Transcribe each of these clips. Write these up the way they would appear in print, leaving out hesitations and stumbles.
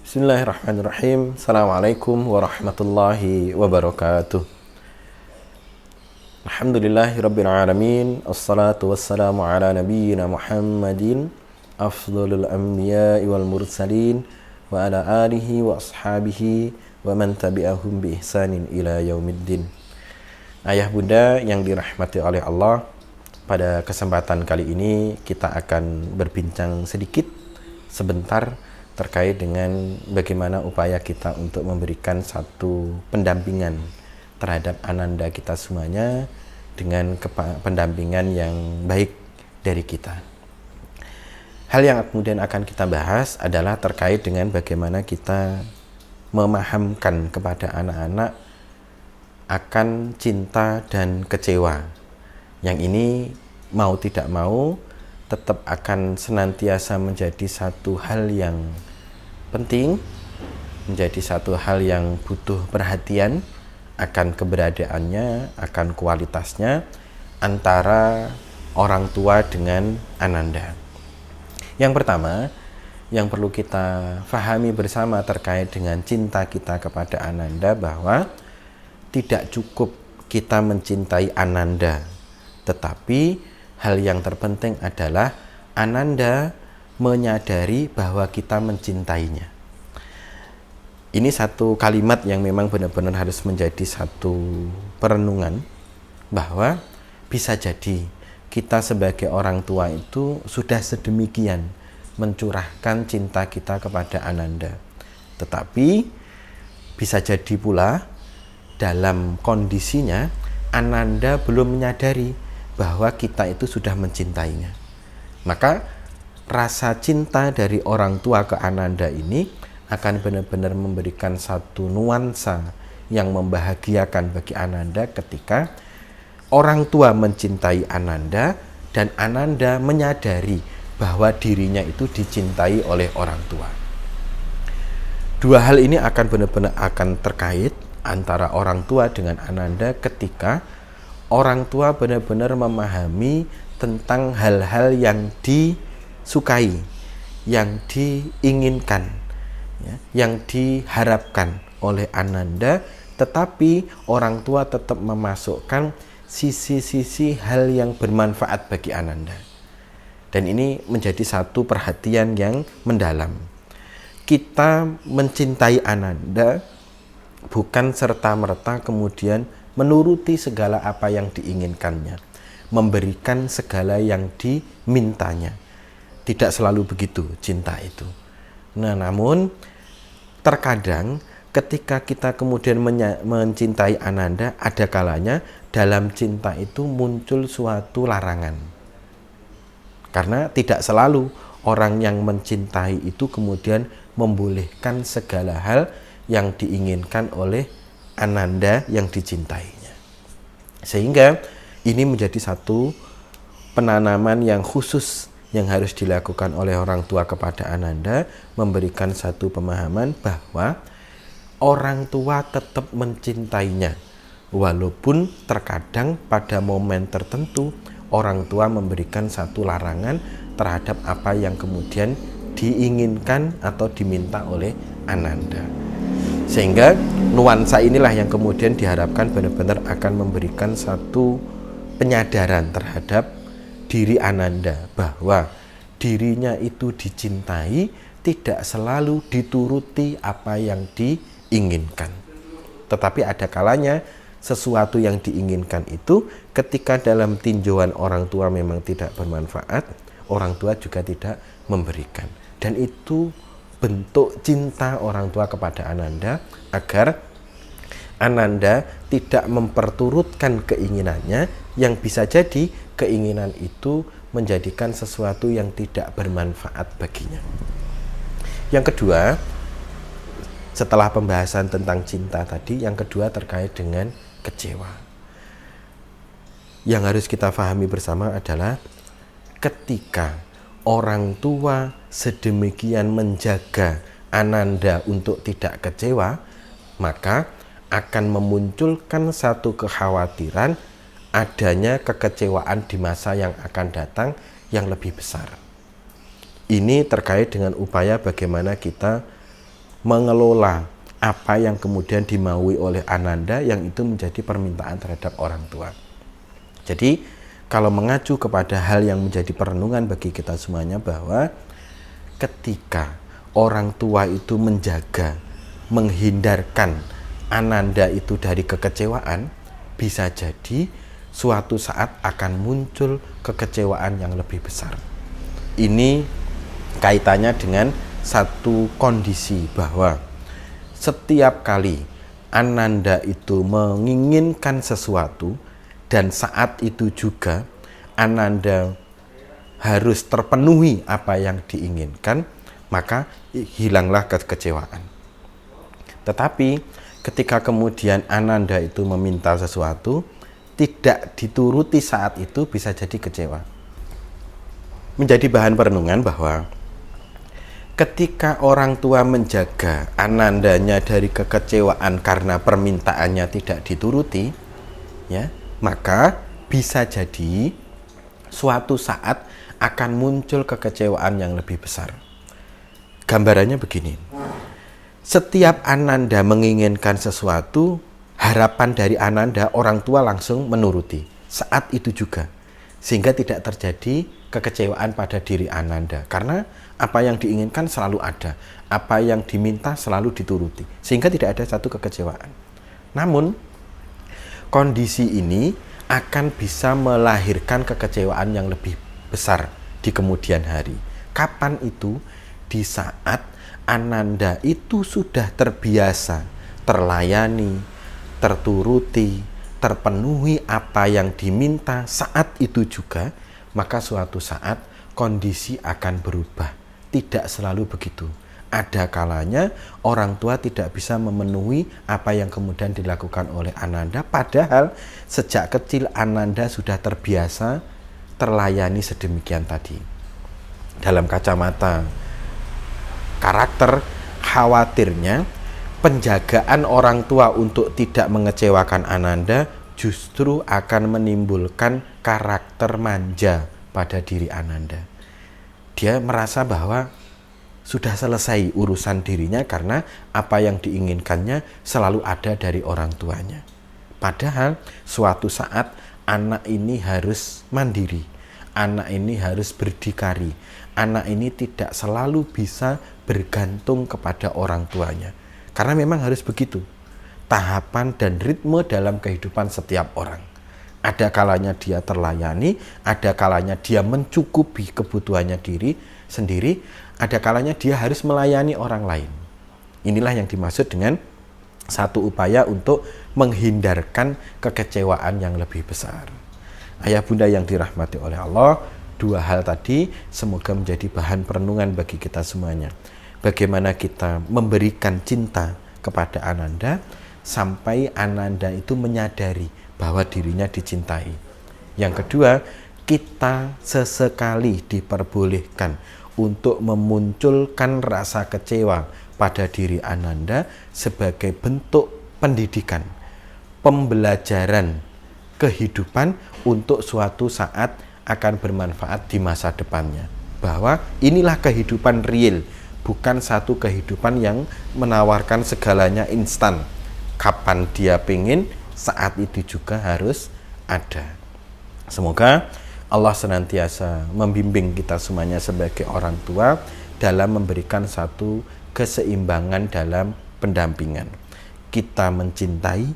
Bismillahirrahmanirrahim. Assalamualaikum warahmatullahi wabarakatuh. Alhamdulillahirabbil alamin. Assalatu wassalamu ala nabiyyina Muhammadin afdhalul anbiya'i wal mursalin wa ala alihi wa ashabihi wa man tabi'ahum bi ihsanin ila yaumiddin. Ayah bunda yang dirahmati oleh Allah, pada kesempatan kali ini kita akan berbincang sedikit sebentar terkait dengan bagaimana upaya kita untuk memberikan satu pendampingan terhadap ananda kita semuanya dengan pendampingan yang baik dari kita. Hal yang kemudian akan kita bahas adalah terkait dengan bagaimana kita memahamkan kepada anak-anak akan cinta dan kecewa. Yang ini mau tidak mau tetap akan senantiasa menjadi satu hal yang penting, menjadi satu hal yang butuh perhatian akan keberadaannya, akan kualitasnya antara orang tua dengan ananda. Yang pertama yang perlu kita fahami bersama terkait dengan cinta kita kepada ananda, bahwa tidak cukup kita mencintai ananda, tetapi hal yang terpenting adalah ananda menyadari bahwa kita mencintainya. Ini satu kalimat yang memang benar-benar harus menjadi satu perenungan, bahwa bisa jadi kita sebagai orang tua itu sudah sedemikian mencurahkan cinta kita kepada ananda, tetapi bisa jadi pula dalam kondisinya ananda belum menyadari bahwa kita itu sudah mencintainya. Maka rasa cinta dari orang tua ke ananda ini akan benar-benar memberikan satu nuansa yang membahagiakan bagi ananda ketika orang tua mencintai ananda dan ananda menyadari bahwa dirinya itu dicintai oleh orang tua. Dua hal ini akan benar-benar akan terkait antara orang tua dengan ananda ketika orang tua benar-benar memahami tentang hal-hal yang disukai, yang diinginkan, yang diharapkan oleh ananda, tetapi orang tua tetap memasukkan sisi-sisi hal yang bermanfaat bagi ananda. Dan ini menjadi satu perhatian yang mendalam. Kita mencintai ananda bukan serta-merta kemudian menuruti segala apa yang diinginkannya, memberikan segala yang dimintanya. Tidak selalu begitu cinta itu. Nah, namun terkadang ketika kita kemudian mencintai ananda, ada kalanya dalam cinta itu muncul suatu larangan. Karena tidak selalu orang yang mencintai itu kemudian membolehkan segala hal yang diinginkan oleh ananda yang dicintainya. Sehingga ini menjadi satu penanaman yang khusus yang harus dilakukan oleh orang tua kepada ananda, memberikan satu pemahaman bahwa orang tua tetap mencintainya, walaupun terkadang pada momen tertentu orang tua memberikan satu larangan terhadap apa yang kemudian diinginkan atau diminta oleh ananda. Sehingga nuansa inilah yang kemudian diharapkan benar-benar akan memberikan satu penyadaran terhadap diri ananda, bahwa dirinya itu dicintai, tidak selalu dituruti apa yang diinginkan. Tetapi ada kalanya sesuatu yang diinginkan itu ketika dalam tinjauan orang tua memang tidak bermanfaat, orang tua juga tidak memberikan. Dan itu bentuk cinta orang tua kepada ananda, agar ananda tidak memperturutkan keinginannya, yang bisa jadi keinginan itu menjadikan sesuatu yang tidak bermanfaat baginya. Yang kedua, setelah pembahasan tentang cinta tadi, yang kedua terkait dengan kecewa. Yang harus kita pahami bersama adalah ketika orang tua sedemikian menjaga ananda untuk tidak kecewa, maka akan memunculkan satu kekhawatiran adanya kekecewaan di masa yang akan datang yang lebih besar. Ini terkait dengan upaya bagaimana kita mengelola apa yang kemudian dimaui oleh Ananda yang itu menjadi permintaan terhadap orang tua. Jadi kalau mengacu kepada hal yang menjadi perenungan bagi kita semuanya, bahwa ketika orang tua itu menjaga, menghindarkan Ananda itu dari kekecewaan, bisa jadi suatu saat akan muncul kekecewaan yang lebih besar. Ini kaitannya dengan satu kondisi bahwa setiap kali Ananda itu menginginkan sesuatu dan saat itu juga Ananda harus terpenuhi apa yang diinginkan, maka hilanglah kekecewaan. Tetapi ketika kemudian Ananda itu meminta sesuatu, tidak dituruti saat itu, bisa jadi kecewa. Menjadi bahan perenungan bahwa ketika orang tua menjaga Anandanya dari kekecewaan karena permintaannya tidak dituruti, ya, maka bisa jadi suatu saat akan muncul kekecewaan yang lebih besar. Gambarannya begini. Setiap Ananda menginginkan sesuatu, harapan dari Ananda orang tua langsung menuruti saat itu juga, sehingga tidak terjadi kekecewaan pada diri Ananda, karena apa yang diinginkan selalu ada, apa yang diminta selalu dituruti, sehingga tidak ada satu kekecewaan. Namun kondisi ini akan bisa melahirkan kekecewaan yang lebih besar di kemudian hari. Kapan itu? Di saat Ananda itu sudah terbiasa terlayani, terturuti, terpenuhi apa yang diminta saat itu juga, maka suatu saat kondisi akan berubah. Tidak selalu begitu. Ada kalanya orang tua tidak bisa memenuhi apa yang kemudian dilakukan oleh Ananda, padahal sejak kecil Ananda sudah terbiasa terlayani sedemikian tadi. Dalam kacamata karakter, khawatirnya penjagaan orang tua untuk tidak mengecewakan Ananda justru akan menimbulkan karakter manja pada diri Ananda. Dia merasa bahwa sudah selesai urusan dirinya karena apa yang diinginkannya selalu ada dari orang tuanya. Padahal suatu saat anak ini harus mandiri, anak ini harus berdikari, anak ini tidak selalu bisa bergantung kepada orang tuanya. Karena memang harus begitu tahapan dan ritme dalam kehidupan setiap orang. Ada kalanya dia terlayani, ada kalanya dia mencukupi kebutuhannya diri sendiri, ada kalanya dia harus melayani orang lain. Inilah yang dimaksud dengan satu upaya untuk menghindarkan kekecewaan yang lebih besar. Ayah bunda yang dirahmati oleh Allah, dua hal tadi semoga menjadi bahan perenungan bagi kita semuanya. Bagaimana kita memberikan cinta kepada Ananda sampai Ananda itu menyadari bahwa dirinya dicintai. Yang kedua, kita sesekali diperbolehkan untuk memunculkan rasa kecewa pada diri Ananda sebagai bentuk pendidikan, pembelajaran kehidupan untuk suatu saat akan bermanfaat di masa depannya. Bahwa inilah kehidupan real, bukan satu kehidupan yang menawarkan segalanya instan. Kapan dia pengen, saat itu juga harus ada. Semoga Allah senantiasa membimbing kita semuanya sebagai orang tua dalam memberikan satu keseimbangan dalam pendampingan. Kita mencintai,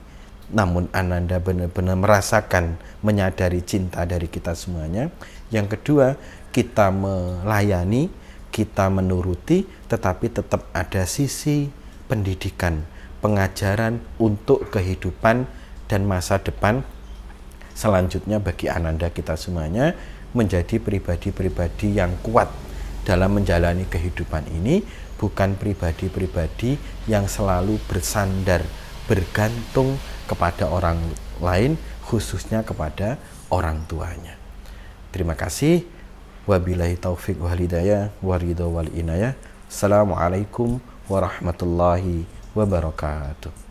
namun Ananda benar-benar merasakan, menyadari cinta dari kita semuanya. Yang kedua, kita melayani, kita menuruti, tetapi tetap ada sisi pendidikan, pengajaran untuk kehidupan dan masa depan selanjutnya bagi Ananda kita semuanya menjadi pribadi-pribadi yang kuat dalam menjalani kehidupan ini, bukan pribadi-pribadi yang selalu bersandar, bergantung kepada orang lain, khususnya kepada orang tuanya. Terima kasih. Wabillahi taufiq wal hidayah waridho wal inayah. Assalamualaikum warahmatullahi wabarakatuh.